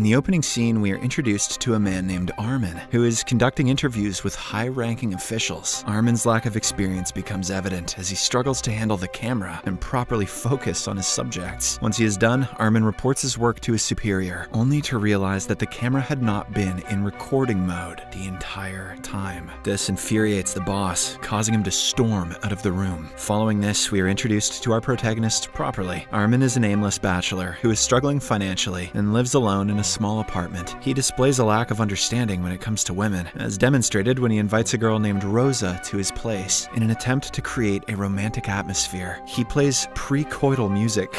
the opening scene, we are introduced to a man named Armin, who is conducting interviews with high-ranking officials. Armin's lack of experience becomes evident as he struggles to handle the camera and properly focus on his subjects. Once he is done, Armin reports his work to his superior, only to realize that the camera had not been in recording mode the entire time. This infuriates the boss, causing him to storm out of the room. Following this, we are introduced to our protagonist properly. Armin is an aimless bachelor who is struggling financially and lives alone in a small apartment. He displays a lack of understanding when it comes to women, as demonstrated when he invites a girl named Rosa to his place in an attempt to create a romantic atmosphere. He plays pre-coital music.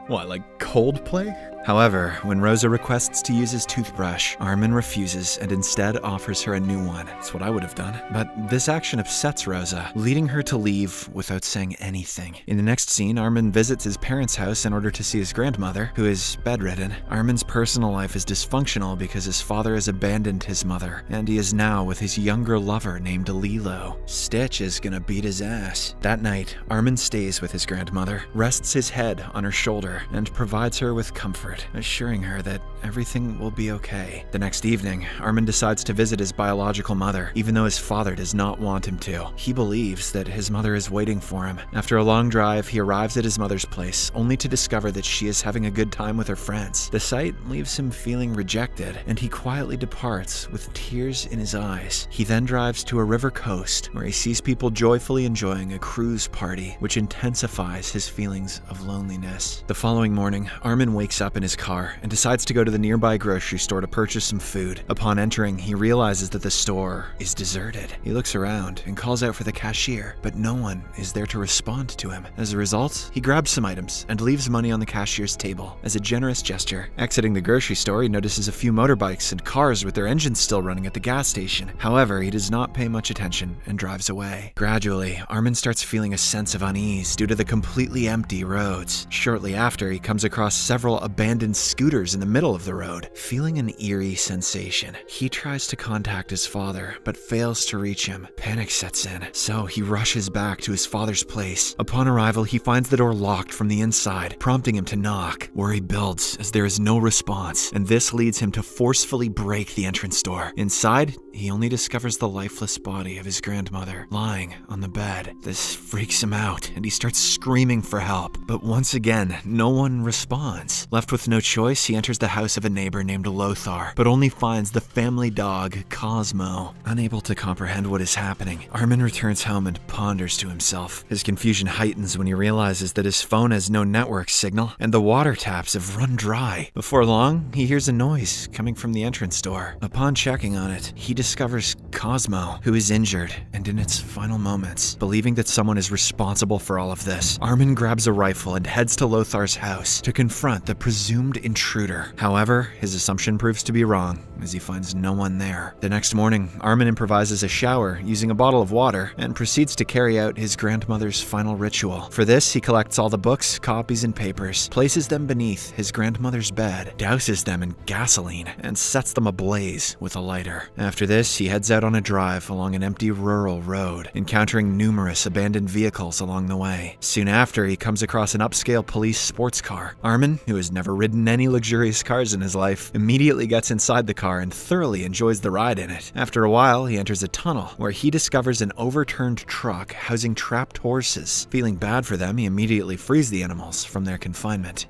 What, like Coldplay? However, when Rosa requests to use his toothbrush, Armin refuses and instead offers her a new one. That's what I would have done. But this action upsets Rosa, leading her to leave without saying anything. In the next scene, Armin visits his parents' house in order to see his grandmother, who is bedridden. Armin's personal life is dysfunctional because his father has abandoned his mother, and he is now with his younger lover named Lilo. Stitch is gonna beat his ass. That night, Armin stays with his grandmother, rests his head on her shoulder, and provides her with comfort, assuring her that everything will be okay. The next evening, Armin decides to visit his biological mother, even though his father does not want him to. He believes that his mother is waiting for him. After a long drive, he arrives at his mother's place, only to discover that she is having a good time with her friends. The sight leaves him feeling rejected, and he quietly departs with tears in his eyes. He then drives to a river coast, where he sees people joyfully enjoying a cruise party, which intensifies his feelings of loneliness. The following morning, Armin wakes up in his car and decides to go to the nearby grocery store to purchase some food. Upon entering, he realizes that the store is deserted. He looks around and calls out for the cashier, but no one is there to respond to him. As a result, he grabs some items and leaves money on the cashier's table as a generous gesture. Exiting the grocery store, he notices a few motorbikes and cars with their engines still running at the gas station. However, he does not pay much attention and drives away. Gradually, Armin starts feeling a sense of unease due to the completely empty roads. Shortly after, he comes across several abandoned scooters in the middle of the road. Feeling an eerie sensation, he tries to contact his father, but fails to reach him. Panic sets in, so he rushes back to his father's place. Upon arrival, he finds the door locked from the inside, prompting him to knock. Worry builds as there is no response, and this leads him to forcefully break the entrance door. Inside, he only discovers the lifeless body of his grandmother, lying on the bed. This freaks him out, and he starts screaming for help. But once again, no one responds. Left with no choice, he enters the house of a neighbor named Lothar, but only finds the family dog, Cosmo. Unable to comprehend what is happening, Armin returns home and ponders to himself. His confusion heightens when he realizes that his phone has no network signal, and the water taps have run dry. Before long, he hears a noise coming from the entrance door. Upon checking on it, he discovers Cosmo, who is injured and in its final moments. Believing that someone is responsible for all of this, Armin grabs a rifle and heads to Lothar's house to confront the presumed intruder. However, his assumption proves to be wrong, as he finds no one there. The next morning, Armin improvises a shower using a bottle of water and proceeds to carry out his grandmother's final ritual. For this, he collects all the books, copies, and papers, places them beneath his grandmother's bed, douses them in gasoline, and sets them ablaze with a lighter. After this, he heads out on a drive along an empty rural road, encountering numerous abandoned vehicles along the way. Soon after, he comes across an upscale police sports car. Armin, who has never ridden any luxurious cars in his life, immediately gets inside the car and thoroughly enjoys the ride in it. After a while, he enters a tunnel where he discovers an overturned truck housing trapped horses. Feeling bad for them, he immediately frees the animals from their confinement.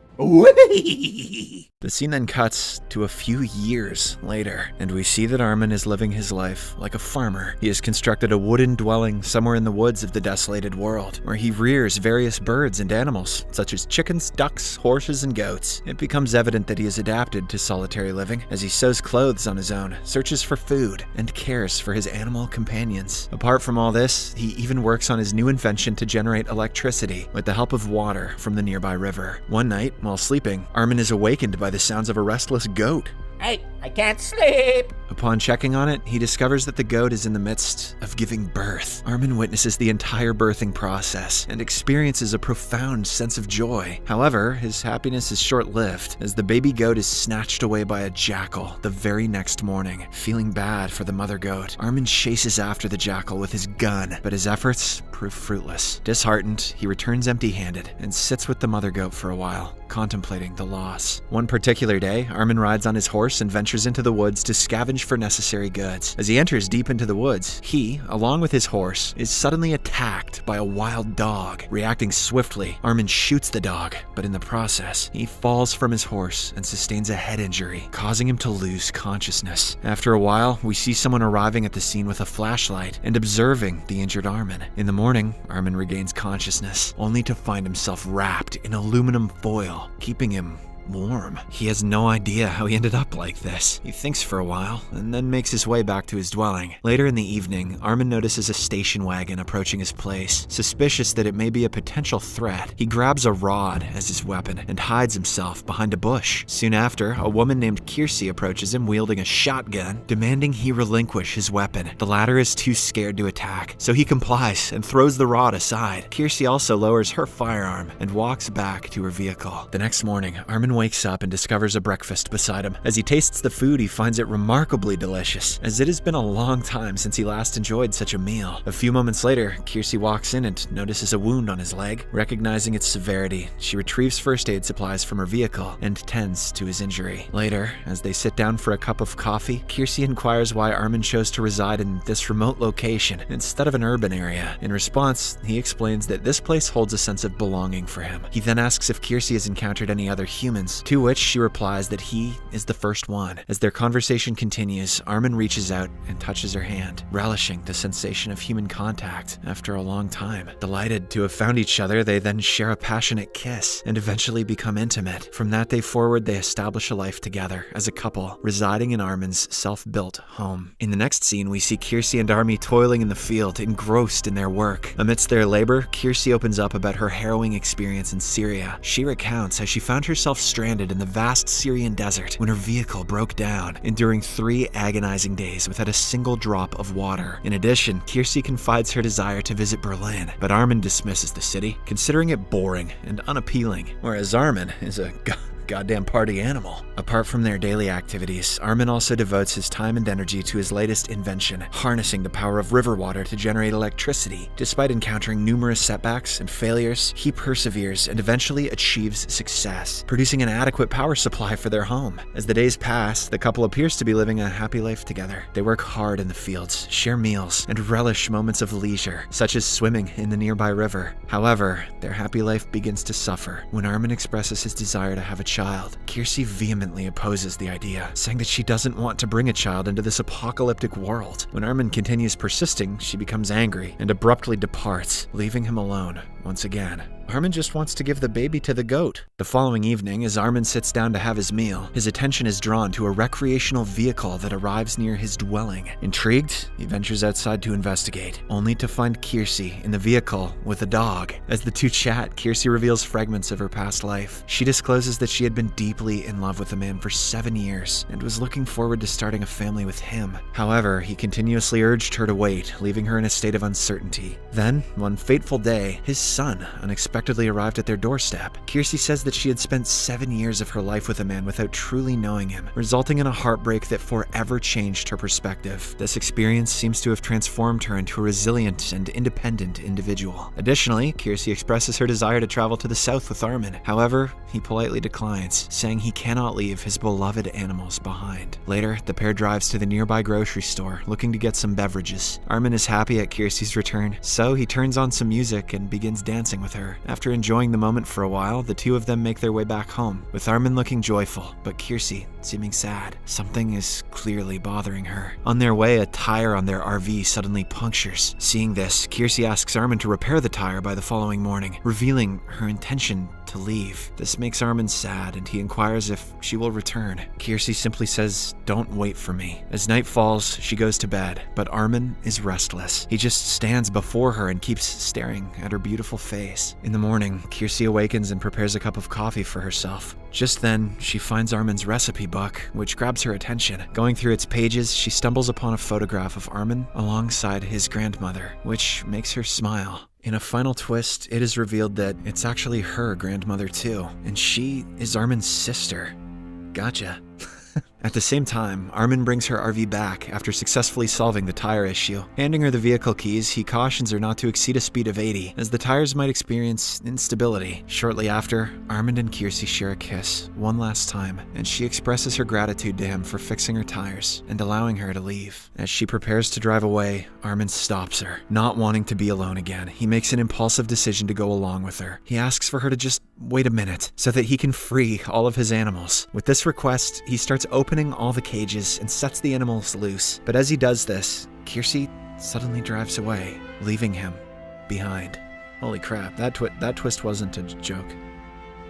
The scene then cuts to a few years later, and we see that Armin is living his life like a farmer. He has constructed a wooden dwelling somewhere in the woods of the desolated world, where he rears various birds and animals, such as chickens, ducks, horses, and goats. It becomes evident that he has adapted to solitary living, as he sews clothes on his own, searches for food, and cares for his animal companions. Apart from all this, he even works on his new invention to generate electricity with the help of water from the nearby river. One night, while sleeping, Armin is awakened by the sounds of a restless goat. Hey, I can't sleep! Upon checking on it, he discovers that the goat is in the midst of giving birth. Armin witnesses the entire birthing process and experiences a profound sense of joy. However, his happiness is short-lived, as the baby goat is snatched away by a jackal the very next morning. Feeling bad for the mother goat, Armin chases after the jackal with his gun, but his efforts prove fruitless. Disheartened, he returns empty-handed and sits with the mother goat for a while. contemplating the loss. One particular day, Armin rides on his horse and ventures into the woods to scavenge for necessary goods. As he enters deep into the woods, he, along with his horse, is suddenly attacked by a wild dog. Reacting swiftly, Armin shoots the dog, but in the process, he falls from his horse and sustains a head injury, causing him to lose consciousness. After a while, we see someone arriving at the scene with a flashlight and observing the injured Armin. In the morning, Armin regains consciousness, only to find himself wrapped in aluminum foil, keeping him warm. He has no idea how he ended up like this. He thinks for a while, and then makes his way back to his dwelling. Later in the evening, Armin notices a station wagon approaching his place. Suspicious that it may be a potential threat, he grabs a rod as his weapon and hides himself behind a bush. Soon after, a woman named Kiersey approaches him wielding a shotgun, demanding he relinquish his weapon. The latter is too scared to attack, so he complies and throws the rod aside. Kiersey also lowers her firearm and walks back to her vehicle. The next morning, Armin wakes up and discovers a breakfast beside him. As he tastes the food, he finds it remarkably delicious, as it has been a long time since he last enjoyed such a meal. A few moments later, Kiersey walks in and notices a wound on his leg. Recognizing its severity, she retrieves first aid supplies from her vehicle and tends to his injury. Later, as they sit down for a cup of coffee, Kiersey inquires why Armin chose to reside in this remote location instead of an urban area. In response, he explains that this place holds a sense of belonging for him. He then asks if Kiersey has encountered any other humans, to which she replies that he is the first one. As their conversation continues, Armin reaches out and touches her hand, relishing the sensation of human contact after a long time. Delighted to have found each other, they then share a passionate kiss and eventually become intimate. From that day forward, they establish a life together as a couple, residing in Armin's self-built home. In the next scene, we see Kiersey and Armin toiling in the field, engrossed in their work. Amidst their labor, Kiersey opens up about her harrowing experience in Syria. She recounts how she found herself stranded in the vast Syrian desert when her vehicle broke down, enduring 3 agonizing days without a single drop of water. In addition, Kiersey confides her desire to visit Berlin, but Armin dismisses the city, considering it boring and unappealing, whereas Armin is a goddamn party animal. Apart from their daily activities, Armin also devotes his time and energy to his latest invention, harnessing the power of river water to generate electricity. Despite encountering numerous setbacks and failures, he perseveres and eventually achieves success, producing an adequate power supply for their home. As the days pass, the couple appears to be living a happy life together. They work hard in the fields, share meals, and relish moments of leisure, such as swimming in the nearby river. However, their happy life begins to suffer when Armin expresses his desire to have a child. Kiersey vehemently opposes the idea, saying that she doesn't want to bring a child into this apocalyptic world. When Armin continues persisting, she becomes angry and abruptly departs, leaving him alone once again. Armin just wants to give the baby to the goat. The following evening, as Armin sits down to have his meal, his attention is drawn to a recreational vehicle that arrives near his dwelling. Intrigued, he ventures outside to investigate, only to find Kiersey in the vehicle with a dog. As the two chat, Kiersey reveals fragments of her past life. She discloses that she had been deeply in love with a man for 7 years and was looking forward to starting a family with him. However, he continuously urged her to wait, leaving her in a state of uncertainty. Then, one fateful day, his son unexpectedly arrived at their doorstep. Kiersey says that she had spent 7 years of her life with a man without truly knowing him, resulting in a heartbreak that forever changed her perspective. This experience seems to have transformed her into a resilient and independent individual. Additionally, Kiersey expresses her desire to travel to the south with Armin. However, he politely declines, saying he cannot leave his beloved animals behind. Later, the pair drives to the nearby grocery store, looking to get some beverages. Armin is happy at Kiersey's return, so he turns on some music and begins dancing with her. After enjoying the moment for a while, the two of them make their way back home, with Armin looking joyful, but Kiersey seeming sad. Something is clearly bothering her. On their way, a tire on their RV suddenly punctures. Seeing this, Kiersey asks Armin to repair the tire by the following morning, revealing her intention to leave. This makes Armin sad, and he inquires if she will return. Kiersey simply says, "Don't wait for me." As night falls, she goes to bed, but Armin is restless. He just stands before her and keeps staring at her beautiful face. In the morning, Kiersey awakens and prepares a cup of coffee for herself. Just then, she finds Armin's recipe book, which grabs her attention. Going through its pages, she stumbles upon a photograph of Armin alongside his grandmother, which makes her smile. In a final twist, it is revealed that it's actually her grandmother too, and she is Armin's sister. Gotcha. At the same time, Armin brings her RV back after successfully solving the tire issue. Handing her the vehicle keys, he cautions her not to exceed a speed of 80, as the tires might experience instability. Shortly after, Armin and Kiersey share a kiss one last time, and she expresses her gratitude to him for fixing her tires and allowing her to leave. As she prepares to drive away, Armin stops her. Not wanting to be alone again, he makes an impulsive decision to go along with her. He asks for her to just wait a minute so that he can free all of his animals. With this request, he starts opening all the cages and sets the animals loose. But as he does this, Kiersey suddenly drives away, leaving him behind. Holy crap, that twist wasn't a joke.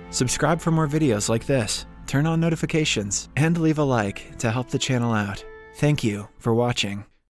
Subscribe for more videos like this, turn on notifications, and leave a like to help the channel out. Thank you for watching.